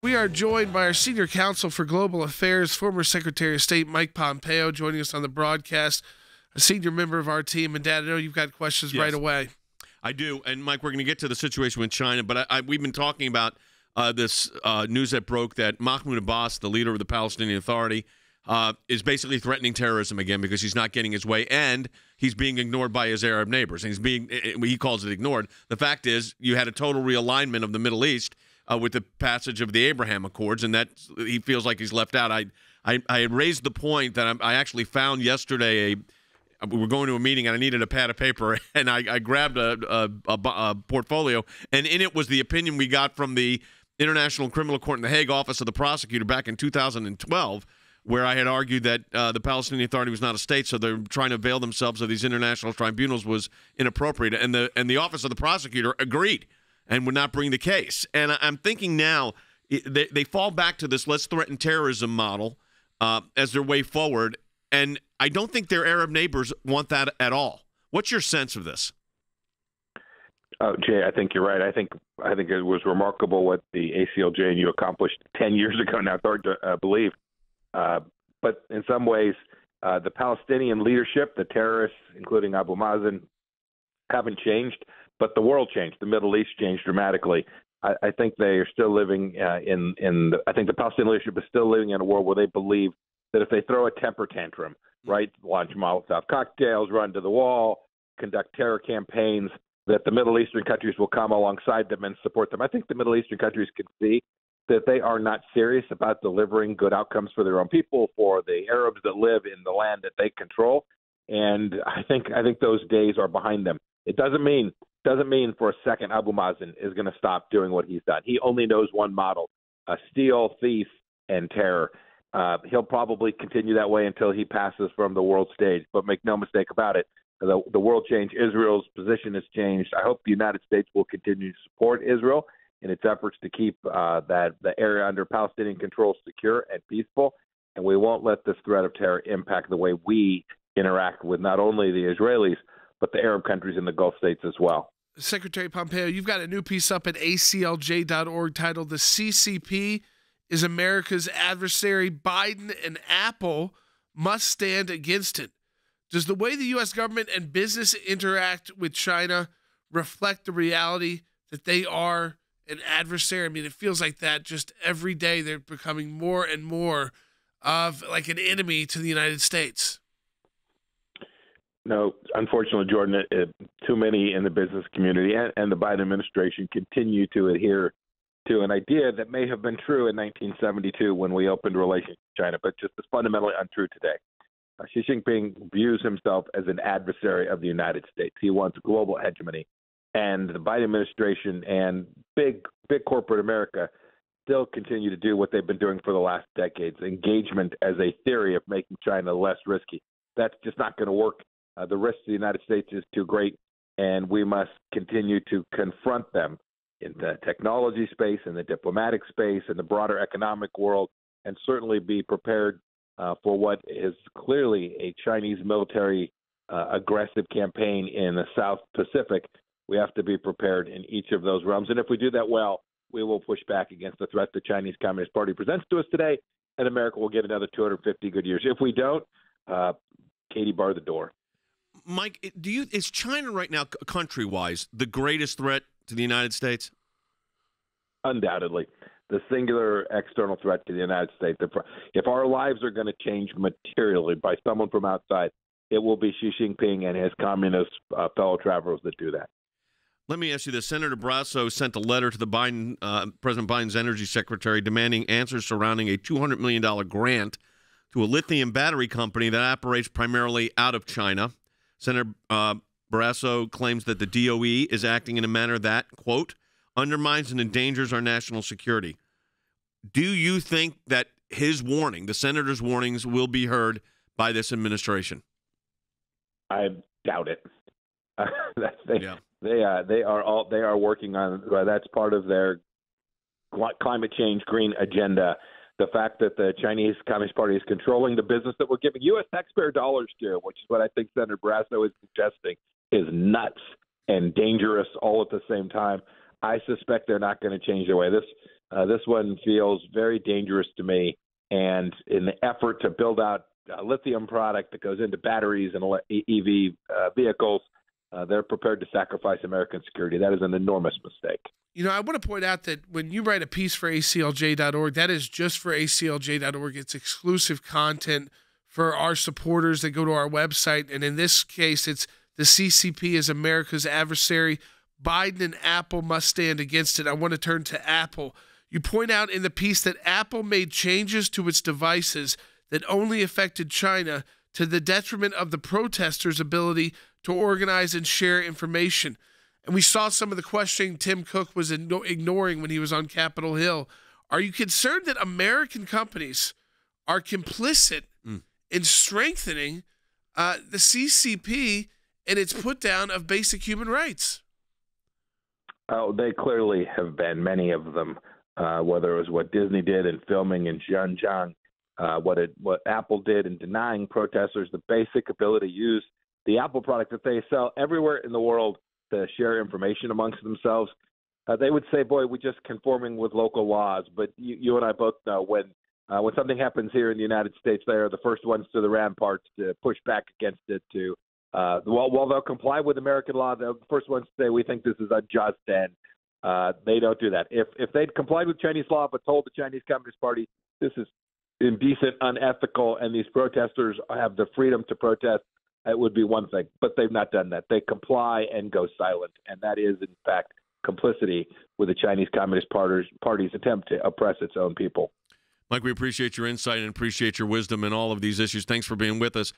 We are joined by our senior counsel for global affairs, former Secretary of State Mike Pompeo, joining us on the broadcast, a senior member of our team. And Dad, I know you've got questions right away. I do. And Mike, we're going to get to the situation with China, but we've been talking about this news that broke that Mahmoud Abbas, the leader of the Palestinian Authority, is basically threatening terrorism again because he's not getting his way, and he's being ignored by his Arab neighbors. And he calls it ignored. The fact is, you had a total realignment of the Middle East with the passage of the Abraham Accords, and that he feels like he's left out. I had raised the point that I actually found yesterday we were going to a meeting and I needed a pad of paper, and I grabbed a portfolio, and in it was the opinion we got from the International Criminal Court in The Hague Office of the Prosecutor back in 2012, where I had argued that the Palestinian Authority was not a state, so they're trying to avail themselves of these international tribunals was inappropriate, and the Office of the Prosecutor agreed and would not bring the case. And I'm thinking now they fall back to this let's threaten terrorism model as their way forward, and I don't think their Arab neighbors want that at all. What's your sense of this? Oh, Jay, I think you're right. I think it was remarkable what the ACLJ and you accomplished 10 years ago now. It's hard to believe. But in some ways, the Palestinian leadership, the terrorists, including Abu Mazen, haven't changed, but the world changed. The Middle East changed dramatically. I think they are still living I think the Palestinian leadership is still living in a world where they believe that if they throw a temper tantrum, right, launch Molotov cocktails, run to the wall, conduct terror campaigns, that the Middle Eastern countries will come alongside them and support them. I think the Middle Eastern countries can see that they are not serious about delivering good outcomes for their own people, for the Arabs that live in the land that they control. And I think those days are behind them. It doesn't mean for a second Abu Mazen is going to stop doing what he's done. He only knows one model: steal, thief, and terror. He'll probably continue that way until he passes from the world stage. But make no mistake about it, the world changed. Israel's position has changed. I hope the United States will continue to support Israel in its efforts to keep the area under Palestinian control secure and peaceful. And we won't let this threat of terror impact the way we interact with not only the Israelis, but the Arab countries in the Gulf states as well. Secretary Pompeo, you've got a new piece up at aclj.org titled "The CCP is America's Adversary. Biden and Apple Must Stand Against It." Does the way the U.S. government and business interact with China reflect the reality that they are an adversary? I mean, it feels like that just every day they're becoming more and more of like an enemy to the United States. No, unfortunately, Jordan, too many in the business community and the Biden administration continue to adhere to an idea that may have been true in 1972 when we opened relations with China, but just is fundamentally untrue today. Xi Jinping views himself as an adversary of the United States. He wants global hegemony. And the Biden administration and big corporate America still continue to do what they've been doing for the last decades: engagement as a theory of making China less risky. That's just not going to work. The risk to the United States is too great, and we must continue to confront them in the technology space, in the diplomatic space, in the broader economic world, and certainly be prepared for what is clearly a Chinese military aggressive campaign in the South Pacific. We have to be prepared in each of those realms. And if we do that well, we will push back against the threat the Chinese Communist Party presents to us today, and America will get another 250 good years. If we don't, Katie, bar the door. Mike, is China right now, country-wise, the greatest threat to the United States? Undoubtedly. The singular external threat to the United States. If our lives are going to change materially by someone from outside, it will be Xi Jinping and his communist fellow travelers that do that. Let me ask you this. Senator Barrasso sent a letter to the President Biden's energy secretary demanding answers surrounding a $200 million grant to a lithium battery company that operates primarily out of China. Senator Barrasso claims that the DOE is acting in a manner that, quote, undermines and endangers our national security. Do you think that his warning, the senator's warnings, will be heard by this administration? I doubt it. They are working on that's part of their climate change green agenda. The fact that the Chinese Communist Party is controlling the business that we're giving U.S. taxpayer dollars to, which is what I think Senator Barrasso is suggesting, is nuts and dangerous all at the same time. I suspect they're not going to change their way. This one feels very dangerous to me. And in the effort to build out a lithium product that goes into batteries and EV vehicles, they're prepared to sacrifice American security. That is an enormous mistake. You know, I want to point out that when you write a piece for ACLJ.org, that is just for ACLJ.org. It's exclusive content for our supporters that go to our website. And in this case, it's the CCP is America's adversary. Biden and Apple must stand against it. I want to turn to Apple. You point out in the piece that Apple made changes to its devices that only affected China to the detriment of the protesters' ability to organize and share information. And we saw some of the questioning Tim Cook was ignoring when he was on Capitol Hill. Are you concerned that American companies are complicit in strengthening the CCP and its put down of basic human rights? Oh, they clearly have been, many of them. Whether it was what Disney did in filming in Xinjiang, what Apple did in denying protesters the basic ability to use the Apple product that they sell everywhere in the world to share information amongst themselves. They would say, boy, we're just conforming with local laws. But you and I both know when something happens here in the United States, they are the first ones to the ramparts to push back against it. While they'll comply with American law, they're the first ones to say, we think this is unjust, and they don't do that. If they'd complied with Chinese law but told the Chinese Communist Party this is indecent, unethical, and these protesters have the freedom to protest, it would be one thing. But they've not done that. They comply and go silent, and that is, in fact, complicity with the Chinese Communist Party's attempt to oppress its own people. Mike, we appreciate your insight and appreciate your wisdom in all of these issues. Thanks for being with us.